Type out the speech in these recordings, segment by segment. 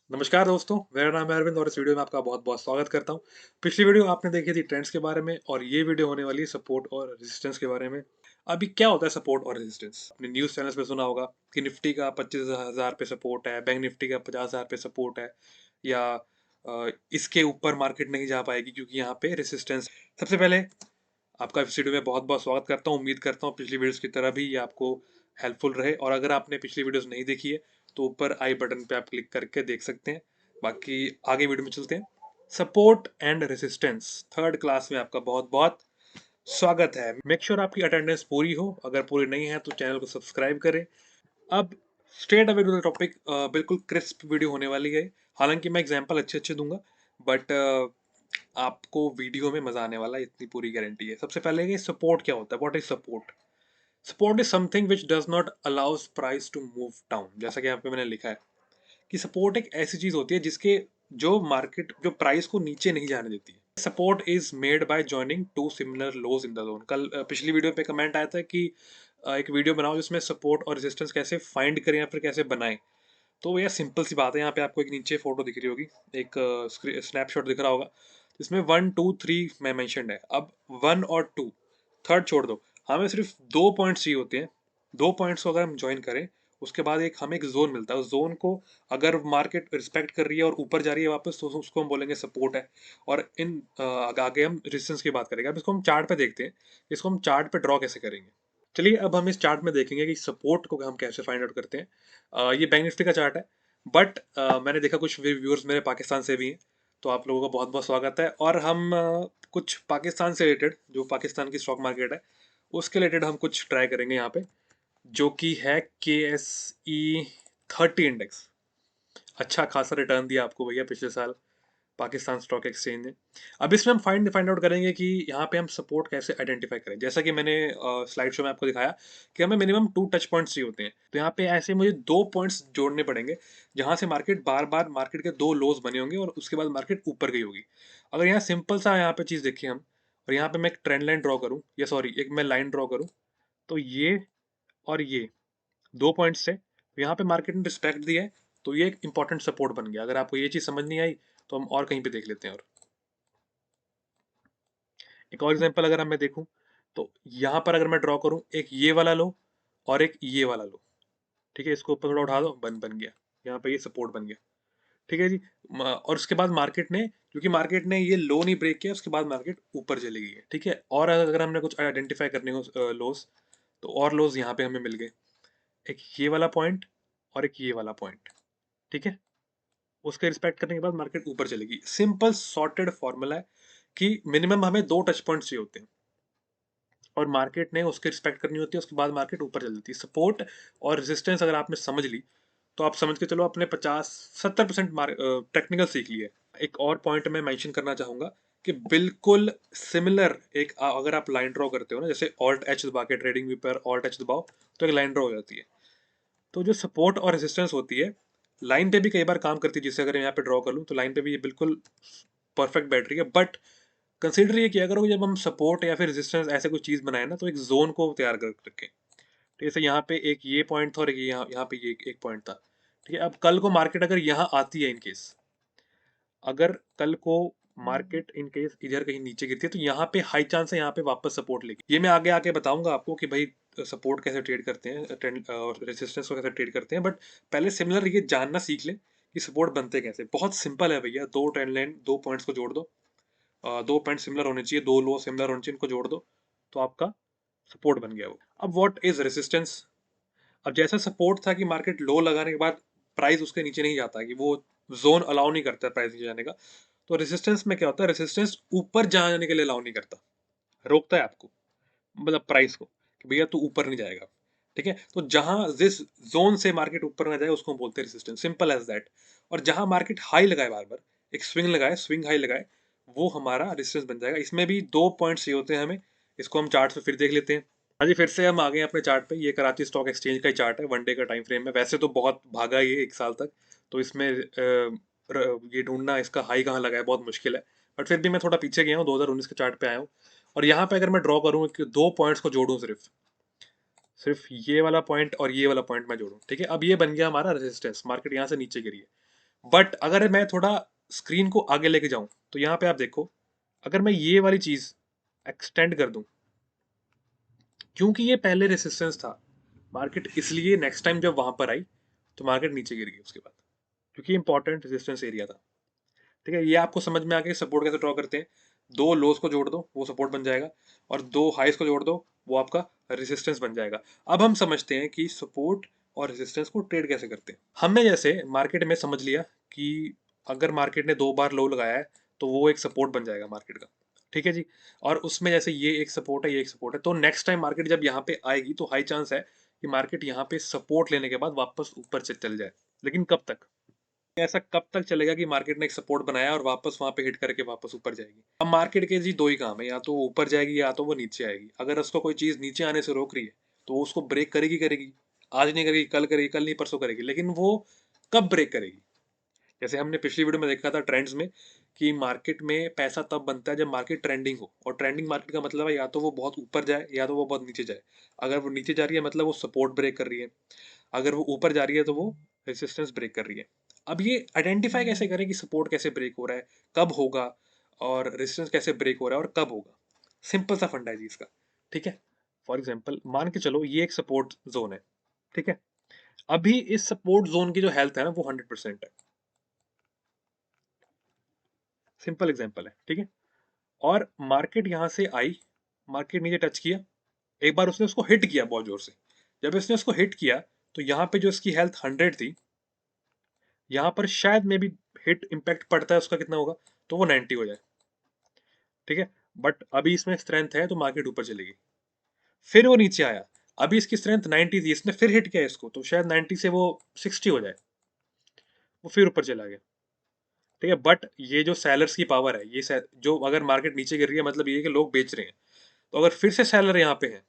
नमस्कार दोस्तों, मेरा नाम है अरविंद और इस वीडियो में आपका बहुत-बहुत स्वागत करता हूँ। पिछली वीडियो आपने देखी थी ट्रेंड्स के बारे में और ये वीडियो होने वाली है सपोर्ट और रेजिस्टेंस के बारे में। अभी क्या होता है सपोर्ट और रेजिस्टेंस? आपने न्यूज़ चैनल्स पे सुना होगा कि निफ्टी का 25,000 पे सपोर्ट है, बैंक निफ्टी का 50,000 पे सपोर्ट है या इसके ऊपर मार्केट नहीं जा पाएगी क्योंकि यहाँ पे रेजिस्टेंस। सबसे पहले आपका इस वीडियो में बहुत-बहुत स्वागत करता हूँ। उम्मीद करता हूँ पिछली वीडियोज़ की तरह भी ये आपको हेल्पफुल रहे और अगर आपने पिछली वीडियोज़ नहीं देखी है, तो ऊपर आई बटन पे आप क्लिक करके देख सकते हैं। बाकी आगे वीडियो में चलते हैं। Support and resistance third class में आपका बहुत-बहुत स्वागत है। मेक श्योर आपकी अटेंडेंस पूरी हो। अगर पूरी नहीं है तो चैनल को सब्सक्राइब करें। अब straight away to the topic, बिल्कुल क्रिस्प वीडियो होने वाली है। हालाँकि मैं एग्ज़ाम्पल अच्छे-अच्छे दूँगा बट आपको वीडियो में मज़ा आने वाला है, इतनी पूरी गारंटी है। सबसे पहले ये सपोर्ट क्या होता है? What is support? Support is something which does not allows price to move down. जैसा कि यहाँ पे मैंने लिखा है कि सपोर्ट एक ऐसी चीज़ होती है जिसके जो प्राइस को नीचे नहीं जाने देती है। Support is made by joining two similar lows in the zone. कल पिछली वीडियो पे कमेंट आया था कि एक वीडियो बनाओ जिसमें सपोर्ट और रेजिस्टेंस कैसे फाइंड करें या फिर कैसे बनाएँ। तो यह सिंपल सी बात है। यहाँ पे आपको एक नीचे फोटो दिख रही होगी, एक स्नैपशॉट दिख रहा होगा जिसमें 1 2 3 मैं मेंशन्ड है। अब 1 और 2 थर्ड छोड़ दो, हमें सिर्फ 2 पॉइंट्स चाहिए होते हैं। 2 पॉइंट्स को अगर हम ज्वाइन करें उसके बाद एक हमें एक जोन मिलता है। उस जोन को अगर मार्केट रिस्पेक्ट कर रही है और ऊपर जा रही है वापस तो उसको हम बोलेंगे सपोर्ट है। और आगे हम रेजिस्टेंस की बात करेंगे। अब इसको हम चार्ट पे देखते हैं, इसको हम चार्ट पे ड्रॉ कैसे करेंगे। चलिए अब हम इस चार्ट में देखेंगे कि सपोर्ट को हम कैसे फाइंड आउट करते हैं। ये बैंक निफ्टी का चार्ट है बट मैंने देखा कुछ व्यूअर्स मेरे पाकिस्तान से भी हैं, तो आप लोगों का बहुत बहुत स्वागत है। और हम कुछ पाकिस्तान से रिलेटेड, जो पाकिस्तान की स्टॉक मार्केट है उसके रिलेटेड हम कुछ ट्राई करेंगे यहाँ पे, जो कि है KSE 30 इंडेक्स। अच्छा खासा रिटर्न दिया आपको भैया पिछले साल पाकिस्तान स्टॉक एक्सचेंज ने। अब इसमें हम फाइंड फाइंड आउट करेंगे कि यहाँ पे हम सपोर्ट कैसे आइडेंटिफाई करें। जैसा कि मैंने स्लाइड शो में आपको दिखाया कि हमें मिनिमम 2 टच पॉइंट्स चाहिए होते हैं। तो यहाँ पे ऐसे मुझे 2 पॉइंट्स जोड़ने पड़ेंगे जहाँ से मार्केट बार बार मार्केट के 2 लोज बने होंगे और उसके बाद मार्केट ऊपर गई होगी। अगर यहाँ सिंपल सा यहाँ पे चीज़ देखिए हम, और यहाँ पे मैं एक ट्रेंड लाइन ड्रॉ करूँ या सॉरी एक मैं लाइन ड्रॉ करूँ, तो ये और ये 2 पॉइंट्स थे, तो यहाँ पे मार्केट ने रिस्पेक्ट दिया है, तो ये एक इंपॉर्टेंट सपोर्ट बन गया। अगर आपको ये चीज़ समझ नहीं आई तो हम और कहीं पे देख लेते हैं। और एक और एग्जांपल अगर मैं देखूं, तो यहाँ पर अगर मैं ड्रॉ करूं एक ये वाला लो और एक ये वाला लो, ठीक है, इसको ऊपर थोड़ा उठा दो, बन बन गया। यहाँ पे ये सपोर्ट बन गया, ठीक है जी। और उसके बाद मार्केट ने, क्योंकि मार्केट ने ये लो नहीं ब्रेक किया, उसके बाद मार्केट ऊपर चली गई है, ठीक है। और अगर हमने कुछ आइडेंटिफाई करने हो लोस, तो और लोस यहाँ पे हमें मिल गए, एक ये वाला पॉइंट और एक ये वाला पॉइंट, ठीक है। उसके रिस्पेक्ट करने के बाद मार्केट ऊपर चलेगी। सिंपल सॉर्टेड फॉर्मूला है कि मिनिमम हमें 2 टच पॉइंट्स चाहिए होते हैं और मार्केट ने उसके रिस्पेक्ट करनी होती है, उसके बाद मार्केट ऊपर चल जाती है। सपोर्ट और रेजिस्टेंस अगर आपने समझ ली तो आप समझ के चलो अपने 50-70% टेक्निकल सीख लिए। एक और पॉइंट मैं मेंशन करना चाहूंगा कि बिल्कुल सिमिलर एक अगर आप लाइन ड्रॉ करते हो ना, जैसे ऑल्ट एच दबा के ट्रेडिंग व्यू पर ऑल्ट एच दबाओ तो एक लाइन ड्रॉ हो जाती है। तो जो सपोर्ट और रेजिस्टेंस होती है लाइन पे भी कई बार काम करती है, जिससे अगर मैं यहाँ पे ड्रॉ कर लूँ तो लाइन पे भी ये बिल्कुल परफेक्ट बैठ रही है। बट कंसिडर ये किया करो जब हम सपोर्ट या फिर रेजिस्टेंस ऐसे कोई चीज़ बनाए ना, तो एक जोन को तैयार कर रखें। तो जैसे यहाँ पे एक ये पॉइंट था और एक यहाँ यहाँ पे ये एक पॉइंट था, ठीक है। अब कल को मार्केट अगर यहाँ आती है इन केस, अगर कल को मार्केट इन केस इधर कहीं नीचे गिरती है तो यहाँ पे हाई चांस है यहाँ पे वापस सपोर्ट लेगी। ये मैं आगे आके बताऊंगा आपको कि भाई सपोर्ट कैसे ट्रेड करते हैं, ट्रेंड और रेजिस्टेंस को कैसे ट्रेड करते हैं। बट पहले सिमिलर ये जानना सीख ले कि सपोर्ट बनते कैसे। बहुत सिंपल है भैया, दो ट्रेंड लाइन, 2 पॉइंट्स को जोड़ दो, 2 पॉइंट सिमिलर होने चाहिए, 2 लो सिमिलर होने चाहिए, इनको जोड़ दो तो आपका सपोर्ट बन गया वो। अब व्हाट इज रेजिस्टेंस? अब जैसा सपोर्ट था कि मार्केट लो लगाने के बाद प्राइस उसके नीचे नहीं जाता, कि वो जोन अलाउ नहीं करता प्राइस नीचे जाने का, तो रेजिस्टेंस में क्या होता है, रेजिस्टेंस ऊपर जाने के लिए अलाउ नहीं करता, रोकता है आपको, मतलब प्राइस को, कि भैया तू ऊपर नहीं जाएगा, ठीक है। तो जहां जिस जोन से मार्केट ऊपर ना जाए उसको हम बोलते हैं रेजिस्टेंस, सिंपल एज दैट। और जहां मार्केट हाई लगाए, बार बार एक स्विंग लगाए, स्विंग हाई लगाए, वो हमारा रेजिस्टेंस बन जाएगा। इसमें भी 2 पॉइंट्स चाहिए होते हैं हमें। इसको हम चार्ट पे फिर देख लेते हैं। हाँ जी, फिर से हम आ गए अपने चार्ट पे। ये कराची स्टॉक एक्सचेंज का ही चार्ट है, 1 डे का टाइम फ्रेम है। वैसे तो बहुत भागा ये एक साल तक, तो इसमें ये ढूंढना इसका हाई कहाँ लगा है बहुत मुश्किल है। बट फिर भी मैं थोड़ा पीछे गया हूँ, 2019 के चार्ट पे आया हूँ। और यहाँ पे अगर मैं ड्रॉ करूँ कि 2 पॉइंट्स को जोड़ूँ, सिर्फ सिर्फ ये वाला पॉइंट और ये वाला पॉइंट मैं जोड़ूँ, ठीक है। अब ये बन गया हमारा रेजिस्टेंस, मार्केट यहाँ से नीचे गिरी है। बट अगर मैं थोड़ा स्क्रीन को आगे लेके जाऊं तो यहाँ पे आप देखो, अगर मैं ये वाली चीज एक्सटेंड कर दूं, क्योंकि ये पहले रेसिस्टेंस था, मार्केट इसलिए नेक्स्ट टाइम जब वहां पर आई तो मार्केट नीचे गिर गई उसके बाद, क्योंकि इंपॉर्टेंट रेजिस्टेंस एरिया था। ठीक है, ये आपको समझ में आ गया सपोर्ट कैसे ड्रॉ करते हैं। दो लोस को जोड़ दो वो सपोर्ट बन जाएगा, और दो हाइस को जोड़ दो वो आपका रेजिस्टेंस बन जाएगा। अब हम समझते हैं कि सपोर्ट और रेजिस्टेंस को ट्रेड कैसे करते हैं। हमने जैसे मार्केट में समझ लिया कि अगर मार्केट ने दो बार लो लगाया है तो वो एक सपोर्ट बन जाएगा मार्केट का। ठीक है जी, और उसमें जैसे ये एक सपोर्ट है ये एक सपोर्ट है, तो नेक्स्ट टाइम मार्केट जब यहाँ पे आएगी तो हाई चांस है कि मार्केट यहाँ पे सपोर्ट लेने के बाद वापस ऊपर से चल जाए। लेकिन कब तक, ऐसा कब तक चलेगा कि मार्केट ने एक सपोर्ट बनाया और वापस वहां पे हिट करके वापस ऊपर जाएगी। अब मार्केट के जी दो ही काम है, या तो वो ऊपर जाएगी या तो वो नीचे आएगी। अगर उसको कोई चीज नीचे आने से रोक रही है तो वो उसको ब्रेक करेगी करेगी, आज नहीं करेगी कल करेगी, कल नहीं परसों करेगी, लेकिन वो कब ब्रेक करेगी। जैसे हमने पिछली वीडियो में देखा था ट्रेंड्स में कि मार्केट में पैसा तब बनता है जब मार्केट ट्रेंडिंग हो, और ट्रेंडिंग मार्केट का मतलब है या तो वो बहुत ऊपर जाए या तो वो बहुत नीचे जाए। अगर वो नीचे जा रही है मतलब वो सपोर्ट ब्रेक कर रही है, अगर वो ऊपर जा रही है तो वो रेसिस्टेंस ब्रेक कर रही है। अब ये आइडेंटिफाई कैसे करें कि सपोर्ट कैसे ब्रेक हो रहा है, कब होगा, और रेसिस्टेंस कैसे ब्रेक हो रहा है और कब होगा। सिंपल सा फंडा है जी इसका। ठीक है, फॉर एग्जाम्पल मान के चलो ये एक सपोर्ट जोन है। ठीक है, अभी इस सपोर्ट जोन की जो हेल्थ है ना वो 100% है। सिंपल एग्जाम्पल है, ठीक है। और मार्केट यहां से आई, मार्केट नीचे टच किया, एक बार उसने उसको हिट किया बहुत जोर से। जब इसने उसको हिट किया तो यहाँ पे जो इसकी हेल्थ 100 थी, यहाँ पर शायद में भी हिट इम्पैक्ट पड़ता है उसका कितना होगा, तो वो 90 हो जाए। ठीक है, बट अभी इसमें स्ट्रेंथ है तो मार्केट ऊपर चलेगी। फिर वो नीचे आया, अभी इसकी स्ट्रेंथ 90 थी, इसने फिर हिट किया इसको तो शायद 90 से वो 60 हो जाए, वो फिर ऊपर चला गया। ठीक है, बट ये जो सेलर्स की पावर है, जो अगर मार्केट नीचे गिर रही है मतलब ये है कि लोग बेच रहे हैं, तो अगर फिर से सेलर यहाँ पे है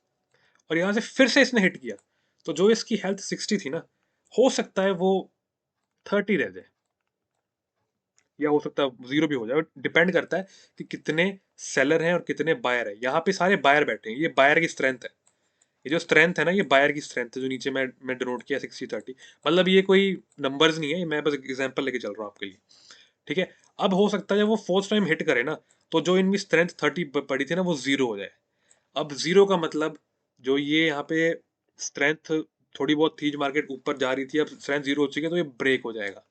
और यहाँ से फिर से इसने हिट किया, तो जो इसकी हेल्थ 60 थी ना, हो सकता है वो 30 रह जाए, या हो सकता है जीरो भी हो जाए। डिपेंड करता है कि कितने सेलर हैं और कितने बायर हैं। यहाँ पे सारे बायर बैठे हैं, ये बायर की स्ट्रेंथ है। ये जो स्ट्रेंथ है ना ये बायर की स्ट्रेंथ है, जो नीचे मैं डिनोट किया 60-30। मतलब ये कोई नंबर्स नहीं है, मैं बस एग्जांपल लेके चल रहा हूँ आपके लिए। ठीक है, अब हो सकता है जब वो फोर्थ टाइम हिट करे ना, तो जो इनकी स्ट्रेंथ 30 पड़ी थी ना वो जीरो हो जाए। अब जीरो का मतलब जो ये यहाँ पे स्ट्रेंथ थोड़ी बहुत थी, जो मार्केट ऊपर जा रही थी, अब स्ट्रेंथ जीरो हो चुकी है तो ये ब्रेक हो जाएगा।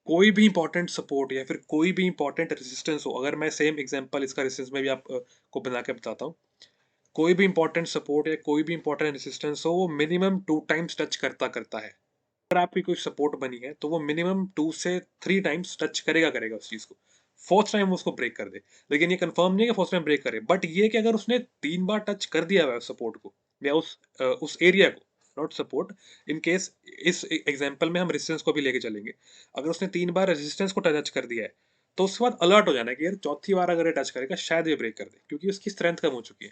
कोई भी इंपॉर्टेंट सपोर्ट या फिर कोई भी इंपॉर्टेंट रेजिस्टेंस हो, अगर मैं सेम एग्जांपल इसका रेजिस्टेंस में भी आप को बना के बताता हूँ। कोई भी इंपॉर्टेंट सपोर्ट या कोई भी इंपॉर्टेंट रेजिस्टेंस हो वो मिनिमम 2 टाइम्स टच करता करता है। अगर आपकी कोई सपोर्ट बनी है तो वो मिनिमम 2 से 3 टाइम्स टच करेगा करेगा उस चीज को। फोर्थ टाइम उसको ब्रेक कर दे, लेकिन ये कंफर्म नहीं है कि फोर्थ टाइम ब्रेक करे, बट ये कि अगर उसने 3 बार टच कर दिया है सपोर्ट को या उस एरिया को, नॉट सपोर्ट, इन केस इस एग्जांपल में हम रेजिस्टेंस को भी लेके चलेंगे। अगर उसने 3 बार रेजिस्टेंस को टच कर दिया है तो उसके बाद अलर्ट हो जाना है कि यार चौथी बार अगर ये टच करेगा शायद ये ब्रेक कर दे, क्योंकि उसकी स्ट्रेंथ कम हो चुकी है।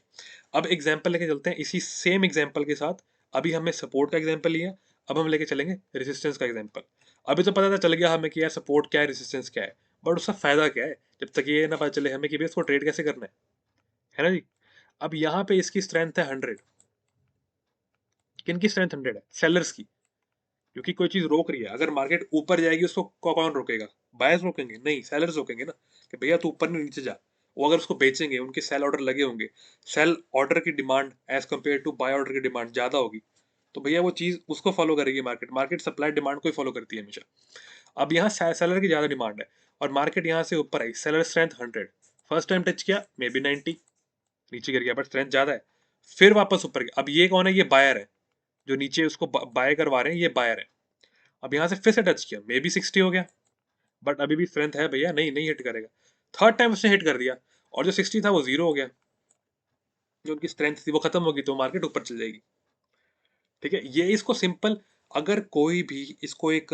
अब एग्जांपल लेके चलते हैं इसी सेम एग्जांपल के साथ। अभी हमने सपोर्ट का एग्जांपल लिया, अब हम लेके चलेंगे रेजिस्टेंस का एग्जांपल। अभी तो पता था चल गया हमें कि यार सपोर्ट क्या है रेजिस्टेंस क्या है, बट उसका फायदा क्या है जब तक ये ना पता चले हमें कि भाई इसको ट्रेड कैसे करना है ना जी। अब यहाँ पे इसकी स्ट्रेंथ है 100। किन की स्ट्रेंथ 100 है? सेलर्स की। क्योंकि कोई चीज रोक रही है, अगर मार्केट ऊपर जाएगी उसको कौन रोकेगा? बायर्स रोकेंगे? नहीं, सेलर्स रोकेंगे ना, कि भैया तू ऊपर नहीं नीचे जा। वो अगर उसको बेचेंगे, उनके सेल ऑर्डर लगे होंगे, सेल ऑर्डर की demand as compare to buy order की डिमांड ज्यादा होगी, तो भैया वो चीज उसको फॉलो करेगी मार्केट। मार्केट सप्लाई डिमांड को ही फॉलो करती है हमेशा। अब यहाँ सेलर की ज्यादा डिमांड है और मार्केट यहाँ से ऊपर आई, seller strength 100, first time touch किया मे बी 90, नीचे गिर गया बट स्ट्रेंथ ज्यादा है, फिर वापस ऊपर गया। अब ये कौन है? ये बायर है, जो नीचे उसको बाय करवा रहे हैं ये बायर है। अब यहाँ से फिर से टच किया, मे बी 60 हो गया, बट अभी भी स्ट्रेंथ है भैया, नहीं नहीं हिट करेगा। थर्ड टाइम उसने हिट कर दिया और जो 60 था वो जीरो हो गया, जो उनकी स्ट्रेंथ थी वो खत्म होगी, तो मार्केट ऊपर चल जाएगी। ठीक है, ये इसको सिंपल, अगर कोई भी इसको एक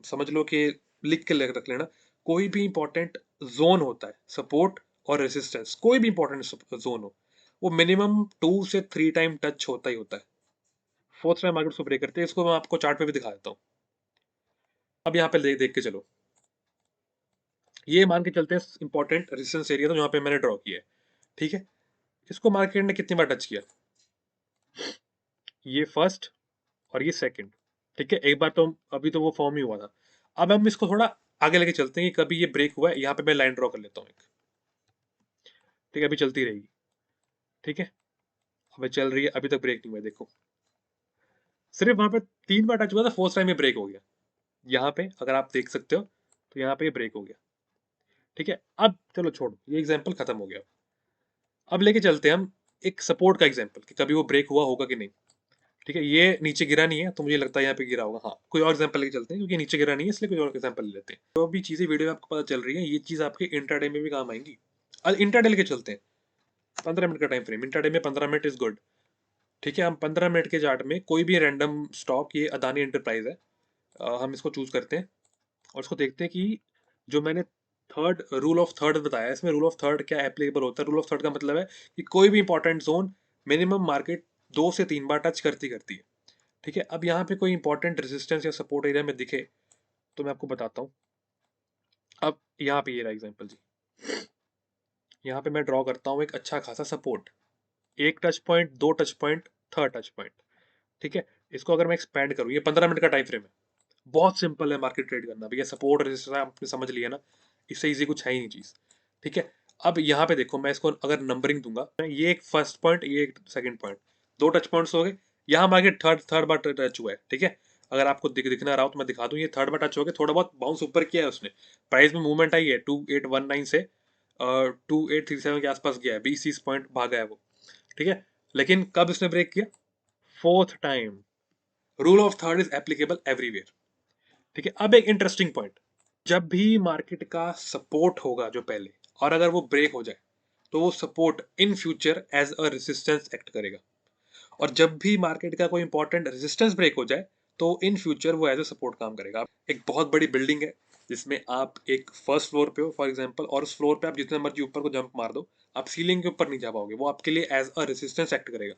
समझ लो कि लिख के रख लेना। कोई भी इंपॉर्टेंट जोन होता है, सपोर्ट और रेसिस्टेंस, कोई भी इंपॉर्टेंट जोन हो, वो मिनिमम 2 से 3 टाइम टच होता ही होता है। फोर्थ टाइम मार्केट उसको ब्रेक करते हैं। इसको मैं आपको चार्ट पे भी दिखा देता हूँ। अब यहाँ पे देख देख के चलो, ये मान के चलते हैं इंपॉर्टेंट रेजिस्टेंस एरिया, तो यहाँ पे मैंने ड्रॉ किया है। ठीक है, इसको मार्केट ने कितनी बार टच किया? ये फर्स्ट और ये सेकंड। ठीक है, एक बार तो अभी तो वो फॉर्म ही हुआ था। अब हम इसको थोड़ा आगे लेके चलते हैं कि कभी ये ब्रेक हुआ है, यहाँ पे मैं लाइन ड्रॉ कर लेता हूँ एक। ठीक है, अभी चलती रहेगी। ठीक है, अभी चल रही है, अभी तक ब्रेक नहीं हुआ है, देखो सिर्फ वहां पे 3 बार टच हुआ था, फर्स्ट टाइम ये ब्रेक हो गया। यहाँ पे अगर आप देख सकते हो तो यहाँ पे ये ब्रेक हो गया। ठीक है, अब चलो छोड़ो, ये एग्जाम्पल खत्म हो गया। अब लेके चलते हैं हम एक सपोर्ट का एग्जाम्पल कि कभी वो ब्रेक हुआ होगा कि नहीं। ठीक है, ये नीचे गिरा नहीं है तो मुझे लगता है यहाँ पे गिरा होगा। हाँ, कोई और एग्जांपल लेके चलते हैं क्योंकि नीचे गिरा नहीं है, इसलिए कोई और एग्जांपल ले लेते हैं। जो भी चीजें वीडियो में आपको पता चल रही है, ये चीज आपके इंट्राडे में भी काम आएंगी। अब इंट्राडे लेके चलते हैं। 15 मिनट का टाइम फ्रेम, इंट्राडे में 15 मिनट इज गुड। ठीक है, हम 15 मिनट के चार्ट में कोई भी रैंडम स्टॉक, ये अदानी एंटरप्राइज है, हम इसको चूज करते हैं और इसको देखते हैं कि जो मैंने थर्ड रूल ऑफ थर्ड बताया, इसमें रूल ऑफ थर्ड क्या एप्लीकेबल होता है। रूल ऑफ थर्ड का मतलब है कि कोई भी इंपॉर्टेंट जोन मिनिमम मार्केट 2 से 3 बार टच करती करती है। ठीक है, अब यहाँ पे कोई इंपॉर्टेंट रेजिस्टेंस या सपोर्ट एरिया में दिखे तो मैं आपको बताता हूँ। अब यहाँ पे ये रहा एग्जांपल जी, यहाँ पे मैं ड्रॉ करता हूँ एक अच्छा खासा सपोर्ट, एक टच पॉइंट, दो touch point, third touch point. ठीक है, इसको अगर मैं एक्सपेंड करूँ, ये 15 मिनट का टाइम फ्रेम है, बहुत सिंपल है मार्केट ट्रेड करना भैया। सपोर्ट रेजिस्टेंस आपने समझ लिया ना, इससे इजी कुछ है ही नहीं चीज। ठीक है, अब यहाँ पे देखो, मैं इसको अगर नंबरिंग दूंगा, ये एक फर्स्ट पॉइंट, ये एक सेकंड पॉइंट, दो टच पॉइंट्स हो गए। यहाँ मार्केट थर्ड थर्ड बार टच हुआ है। ठीक है, अगर आपको दिखना रहा हो तो मैं दिखा दूं, ये थर्ड बार टच हो गया, थोड़ा बहुत बाउंस ऊपर किया है उसने, प्राइस में मूवमेंट आई है 2819 से 2837 के आसपास गया है, 20-30 पॉइंट भागा है वो। ठीक है, लेकिन कब इसने ब्रेक किया? Fourth time. Rule of third is applicable everywhere. ठीक है, अब एक इंटरेस्टिंग पॉइंट, जब भी मार्केट का सपोर्ट होगा जो पहले, और अगर वो ब्रेक हो जाए तो वो support in future as a resistance act करेगा। और जब भी मार्केट का कोई इंपॉर्टेंट रेजिस्टेंस ब्रेक हो जाए तो इन फ्यूचर वो एज अ सपोर्ट काम करेगा। एक बहुत बड़ी बिल्डिंग है जिसमें आप एक फर्स्ट फ्लोर पे हो फॉर एग्जांपल, और उस फ्लोर पे आप जितने मर्जी ऊपर को जंप मार दो, आप सीलिंग के ऊपर नहीं जा पाओगे, वो आपके लिए एज अ रेजिस्टेंस एक्ट करेगा।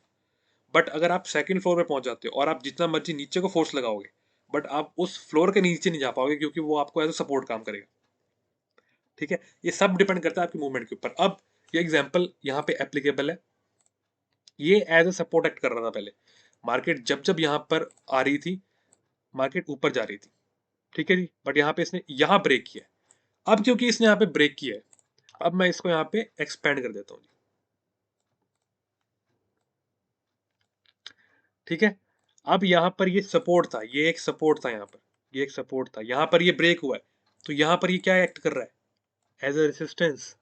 बट अगर आप सेकंड फ्लोर पे पहुंच जाते हो और आप जितना मर्जी नीचे को फोर्स लगाओगे, बट आप उस फ्लोर के नीचे नहीं जा पाओगे क्योंकि वो आपको एज अ सपोर्ट काम करेगा। ठीक है, ये सब डिपेंड करता है आपकी मूवमेंट के ऊपर। अब ये एग्जांपल यहाँ पे एप्लीकेबल है, ये एज अ सपोर्ट एक्ट कर रहा था पहले। मार्केट जब जब यहाँ पर आ रही थी, मार्केट ऊपर जा रही थी। ठीक है जी, बट यहाँ पे इसने यहाँ ब्रेक किया है। अब क्योंकि इसने यहाँ पे ब्रेक किया है, अब मैं इसको यहाँ पे एक्सपेंड कर देता हूँ। ठीक है, अब यहाँ पर ये सपोर्ट था, ये एक सपोर्ट था यहाँ पर, ये एक सपोर्ट था, यहाँ पर ये ब्रेक हुआ है, तो यहाँ पर ये क्या एक्ट कर रहा है? As a resistance.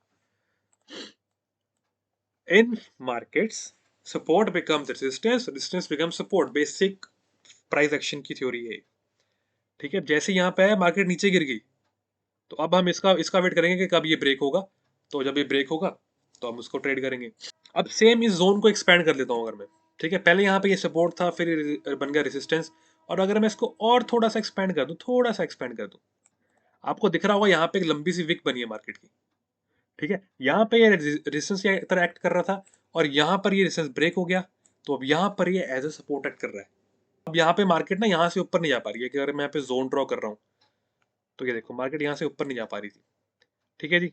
In markets support becomes resistance, resistance becomes support, basic price action की थ्योरी है। ठीक है, जैसे यहाँ पे है मार्केट नीचे गिर गई, तो अब हम इसका इसका वेट करेंगे कि कब ये ब्रेक होगा। तो जब ये ब्रेक होगा तो हम उसको ट्रेड करेंगे। अब सेम इस जोन को एक्सपेंड कर देता हूँ अगर मैं। ठीक है, पहले यहाँ पे ये सपोर्ट था, फिर ये बन गया रेसिस्टेंस, और अगर मैं इसको और थोड़ा सा एक्सपेंड कर दूं, थोड़ा सा एक्सपेंड कर दूं, आपको दिख रहा होगा यहाँ पे एक लंबी सी विक बनी है मार्केट की। ठीक है, यहाँ पे ये रेजिस्टेंस की तरह एक्ट कर रहा था, और यहाँ पर ये रेजिस्टेंस ब्रेक हो गया, तो अब यहाँ पर ये एज ए सपोर्ट एक्ट कर रहा है। अब यहाँ पे मार्केट ना यहाँ से ऊपर नहीं जा पा रही है, कि अगर मैं यहाँ पे जोन ड्रॉ कर रहा हूँ तो ये देखो मार्केट यहाँ से ऊपर नहीं जा पा रही थी। ठीक है जी,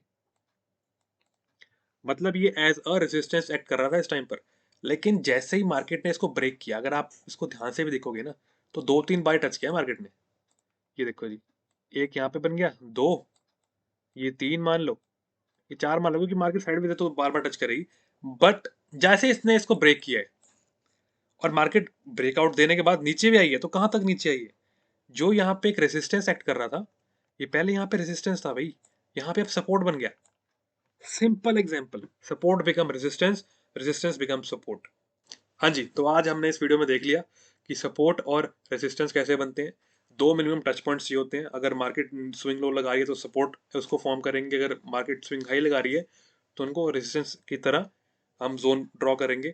मतलब ये एज अ रेजिस्टेंस एक्ट कर रहा था इस टाइम पर। लेकिन जैसे ही मार्केट ने इसको ब्रेक किया, अगर आप इसको ध्यान से भी देखोगे ना, तो 2-3 बार टच किया मार्केट ने। ये देखो जी, एक यहाँ पे बन गया, दो, ये तीन मान लो, ये चार मान लो, क्योंकि मार्केट साइड में तो बार बार टच करेगी। बट जैसे इसने इसको ब्रेक किया है और मार्केट ब्रेकआउट देने के बाद नीचे भी आई है, तो कहां तक नीचे आई है? जो यहाँ पे एक रेजिस्टेंस एक्ट कर रहा था, ये पहले यहाँ पे रेजिस्टेंस था भाई, यहाँ पे अब सपोर्ट बन गया। Simple example, support become resistance, resistance become support. हाँ जी, तो आज हमने इस वीडियो में देख लिया कि सपोर्ट और रेजिस्टेंस कैसे बनते हैं। दो मिनिमम टच पॉइंट्स चाहिए होते हैं। अगर मार्केट स्विंग लो लगा रही है तो सपोर्ट उसको फॉर्म करेंगे, अगर मार्केट स्विंग हाई लगा रही है तो उनको रेजिस्टेंस की तरह हम जोन ड्रॉ करेंगे।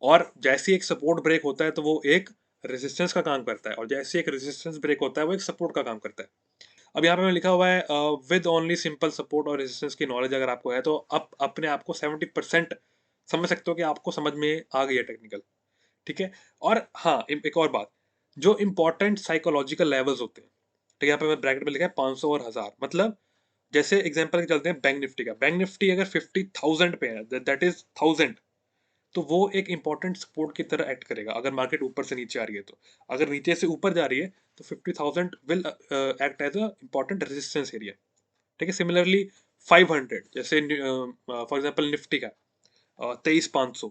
और जैसे ही एक सपोर्ट ब्रेक होता है तो वो एक रेजिस्टेंस का काम करता है, और जैसे एक रेजिस्टेंस ब्रेक होता है वो एक सपोर्ट का काम करता है। अब यहाँ पे मैं लिखा हुआ है विद ओनली सिंपल सपोर्ट और रेजिस्टेंस की नॉलेज अगर आपको है तो आप अपने आप को 70% समझ सकते हो कि आपको समझ में आ गई है टेक्निकल। ठीक है, और हाँ, एक और बात, जो इंपॉर्टेंट साइकोलॉजिकल लेवल्स होते हैं, ठीक है, यहाँ पे मैं ब्रैकेट में लिखा है 500 और 1000, मतलब जैसे एग्जांपल के चलते हैं बैंक निफ्टी का, बैंक निफ्टी अगर 50,000 पे है, दैट इज 1000, तो वो एक इंपॉर्टेंट सपोर्ट की तरह एक्ट करेगा अगर मार्केट ऊपर से नीचे आ रही है। तो अगर नीचे से ऊपर जा रही है तो 50,000 will act as a important resistance area. ठीक है, सिमिलरली 500 जैसे फॉर एग्जांपल निफ्टी का 23,500,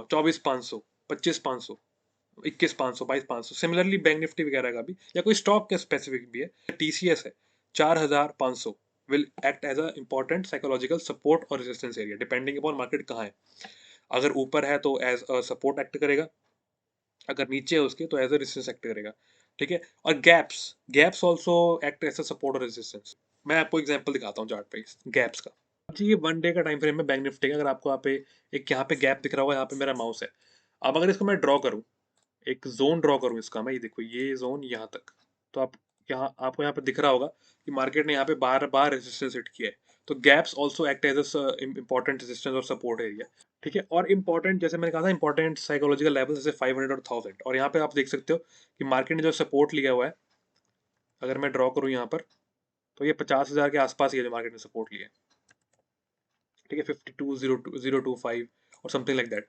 24,500, 25,500, 21,500, 22,500, सिमिलरली बैंक निफ्टी वगैरह का भी या कोई स्टॉक का स्पेसिफिक भी है, टीसीएस है 4,500 will act as a important psychological support और resistance area depending upon market कहाँ है। अगर ऊपर है तो एज अ सपोर्ट एक्ट करेगा, अगर नीचे है उसके तो एज अ रेजिस्टेंस एक्ट करेगा। ठीक है, और gaps gaps also act as a support और रेजिस्टेंस। मैं आपको एग्जांपल दिखाता हूँ चार्ट पे गैप्स का। जी, ये 1 डे का टाइम फ्रेम है बैंक निफ्टी का। अगर आपको यहाँ पे एक यहाँ पे गैप दिख रहा होगा, यहाँ पे मेरा माउस है। अब अगर इसको मैं ड्रॉ करूँ, एक जोन ड्रॉ करूँ इसका मैं, ये देखो ये जोन यहाँ तक, तो आप यहाँ आपको यहाँ पे दिख रहा होगा कि मार्केट ने यहाँ पे बार बार रेजिस्टेंस हिट किया है। तो gaps also act as important resistance और सपोर्ट एरिया। ठीक है, और इंपॉर्टेंट जैसे मैंने कहा था इंपॉर्टेंट साइकोलॉजिकल लेवल जैसे 500 और 1000, और यहाँ पे आप देख सकते हो कि मार्केट ने जो सपोर्ट लिया हुआ है, अगर मैं ड्रॉ करूँ यहाँ पर, तो ये 50,000 के आसपास ही है जो मार्केट ने सपोर्ट लिया है। ठीक है, 52,025 और समथिंग लाइक दैट।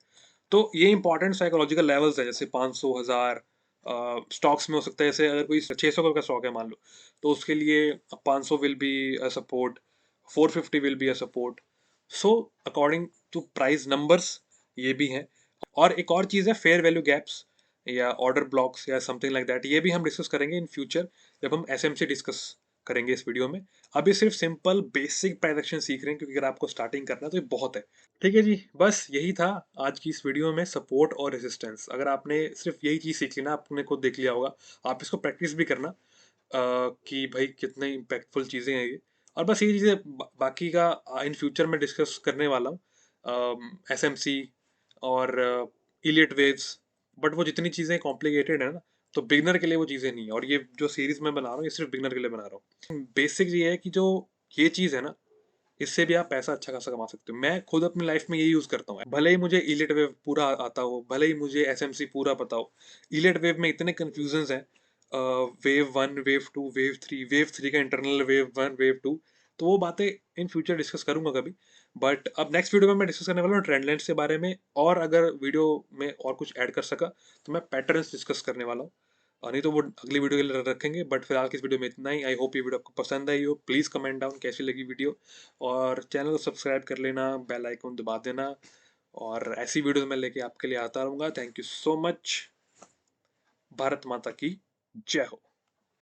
तो ये इंपॉर्टेंट साइकोलॉजिकल लेवल्स है, जैसे 500, 1000। स्टॉक्स में हो सकता है, जैसे अगर कोई 600 का स्टॉक है मान लो, तो उसके लिए 500 will be a support, 450 will be a support. So according to price numbers ये भी हैं। और एक और चीज़ है फेयर वैल्यू गैप्स या ऑर्डर ब्लॉक्स या समथिंग लाइक दैट, ये भी हम डिस्कस करेंगे इन फ्यूचर जब हम एसएमसी डिस्कस करेंगे इस वीडियो में। अभी सिर्फ सिंपल बेसिक प्राइस एक्शन सीख रहे हैं, क्योंकि अगर आपको स्टार्टिंग करना है तो ये बहुत है। ठीक है जी, बस यही था आज की इस वीडियो में, सपोर्ट और रेजिस्टेंस। अगर आपने सिर्फ यही चीज़ सीख ली ना, आपने खुद देख लिया होगा, आप इसको प्रैक्टिस भी करना कि भाई कितने इम्पैक्टफुल चीज़ें हैं ये। और बस ये चीज़ें बाकी का इन फ्यूचर में डिस्कस करने वाला हूँ, एसएमसी और इलियट वेव्स। बट वो जितनी चीज़ें कॉम्प्लिकेटेड है ना, तो बिगनर के लिए वो चीज़ें नहीं है, और ये जो सीरीज मैं बना रहा हूँ ये सिर्फ बिगनर के लिए बना रहा हूँ। बेसिक ये है कि जो ये चीज़ है ना, इससे भी आप पैसा अच्छा खासा कमा सकते हो। मैं खुद अपनी लाइफ में ये यूज़ करता हूँ, भले ही मुझे इलियट वेव पूरा आता हो, भले ही मुझे एसएमसी पूरा पता हो। इलियट वेव में इतने कन्फ्यूजन्स हैं, wave one, wave two, wave three का internal, wave one, wave two. तो वो बातें इन फ्यूचर डिस्कस करूंगा कभी। बट अब नेक्स्ट वीडियो में मैं डिस्कस करने वाला हूँ ट्रेंड लाइन्स के बारे में, और अगर वीडियो में और कुछ ऐड कर सका तो मैं पैटर्न्स डिस्कस करने वाला हूँ। और नहीं तो वो अगली वीडियो के लिए रखेंगे। बट फिलहाल की इस वीडियो में इतना ही। आई होप ये वीडियो आपको पसंद आई हो। प्लीज़ कमेंट डाउन कैसी लगी वीडियो, और चैनल को सब्सक्राइब कर लेना, बेल आइकन दबा देना, और ऐसी वीडियोस मैं लेके आपके लिए आता रहूँगा। Thank you so much. Bharat माता की जय हो।